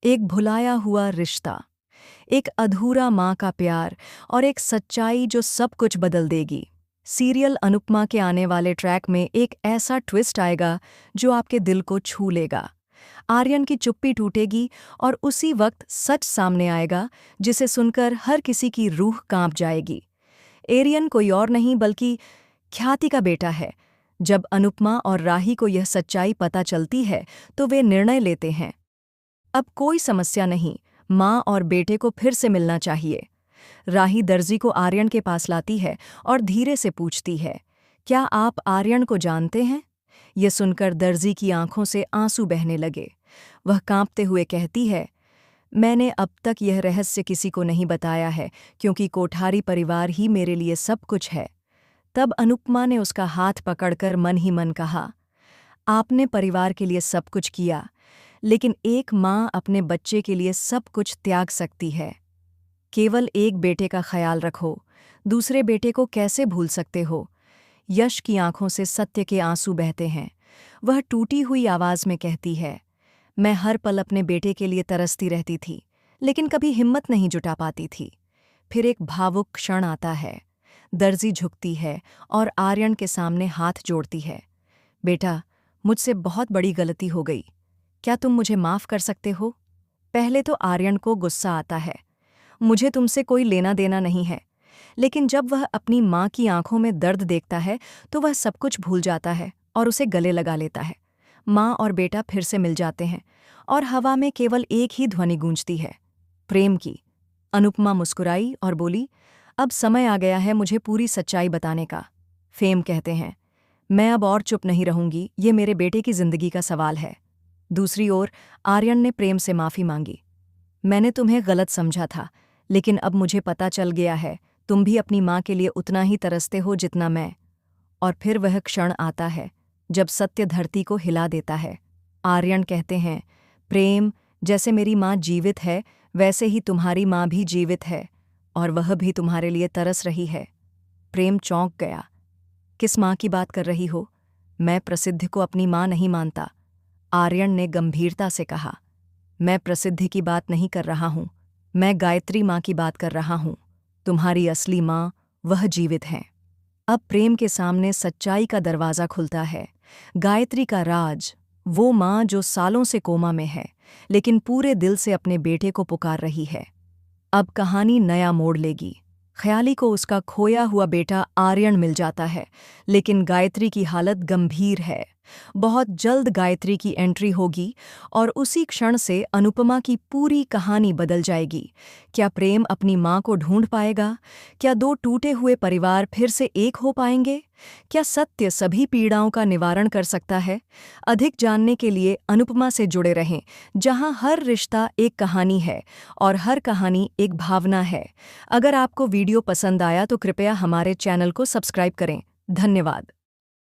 एक भुलाया हुआ रिश्ता, एक अधूरा माँ का प्यार और एक सच्चाई जो सब कुछ बदल देगी। सीरियल अनुपमा के आने वाले ट्रैक में एक ऐसा ट्विस्ट आएगा जो आपके दिल को छू लेगा। आर्यन की चुप्पी टूटेगी और उसी वक्त सच सामने आएगा जिसे सुनकर हर किसी की रूह कांप जाएगी। एरियन कोई और नहीं बल्कि ख्याति का बेटा है। जब अनुपमा और राही को यह सच्चाई पता चलती है तो वे निर्णय लेते हैं, अब कोई समस्या नहीं, माँ और बेटे को फिर से मिलना चाहिए। राही दर्जी को आर्यन के पास लाती है और धीरे से पूछती है, क्या आप आर्यन को जानते हैं? ये सुनकर दर्जी की आंखों से आंसू बहने लगे। वह कांपते हुए कहती है, मैंने अब तक यह रहस्य किसी को नहीं बताया है क्योंकि कोठारी परिवार ही मेरे लिए सब कुछ है। तब अनुपमा ने उसका हाथ पकड़कर मन ही मन कहा, आपने परिवार के लिए सब कुछ किया, लेकिन एक माँ अपने बच्चे के लिए सब कुछ त्याग सकती है। केवल एक बेटे का ख्याल रखो, दूसरे बेटे को कैसे भूल सकते हो? यश की आंखों से सत्य के आंसू बहते हैं। वह टूटी हुई आवाज में कहती है, मैं हर पल अपने बेटे के लिए तरसती रहती थी, लेकिन कभी हिम्मत नहीं जुटा पाती थी। फिर एक भावुक क्षण आता है। दर्जी झुकती है और आर्यन के सामने हाथ जोड़ती है। बेटा, मुझसे बहुत बड़ी गलती हो गई, क्या तुम मुझे माफ कर सकते हो? पहले तो आर्यन को गुस्सा आता है, मुझे तुमसे कोई लेना देना नहीं है। लेकिन जब वह अपनी माँ की आंखों में दर्द देखता है तो वह सब कुछ भूल जाता है और उसे गले लगा लेता है। माँ और बेटा फिर से मिल जाते हैं और हवा में केवल एक ही ध्वनि गूंजती है, प्रेम की। अनुपमा मुस्कुराई और बोली, अब समय आ गया है मुझे पूरी सच्चाई बताने का। फेम कहते हैं, मैं अब और चुप नहीं रहूंगी, ये मेरे बेटे की जिंदगी का सवाल है। दूसरी ओर आर्यन ने प्रेम से माफी मांगी। मैंने तुम्हें गलत समझा था, लेकिन अब मुझे पता चल गया है तुम भी अपनी माँ के लिए उतना ही तरसते हो जितना मैं। और फिर वह क्षण आता है जब सत्य धरती को हिला देता है। आर्यन कहते हैं, प्रेम, जैसे मेरी माँ जीवित है वैसे ही तुम्हारी माँ भी जीवित है और वह भी तुम्हारे लिए तरस रही है। प्रेम चौंक गया, किस माँ की बात कर रही हो? मैं प्रसिद्ध को अपनी माँ नहीं मानता। आर्यन ने गंभीरता से कहा, मैं प्रसिद्धि की बात नहीं कर रहा हूँ, मैं गायत्री माँ की बात कर रहा हूँ। तुम्हारी असली माँ वह जीवित हैं। अब प्रेम के सामने सच्चाई का दरवाज़ा खुलता है। गायत्री का राज, वो माँ जो सालों से कोमा में है लेकिन पूरे दिल से अपने बेटे को पुकार रही है। अब कहानी नया मोड़ लेगी। ख्याली को उसका खोया हुआ बेटा आर्यन मिल जाता है, लेकिन गायत्री की हालत गंभीर है। बहुत जल्द गायत्री की एंट्री होगी और उसी क्षण से अनुपमा की पूरी कहानी बदल जाएगी। क्या प्रेम अपनी माँ को ढूंढ पाएगा? क्या दो टूटे हुए परिवार फिर से एक हो पाएंगे? क्या सत्य सभी पीड़ाओं का निवारण कर सकता है? अधिक जानने के लिए अनुपमा से जुड़े रहें, जहां हर रिश्ता एक कहानी है और हर कहानी एक भावना है। अगर आपको वीडियो पसंद आया तो कृपया हमारे चैनल को सब्सक्राइब करें। धन्यवाद।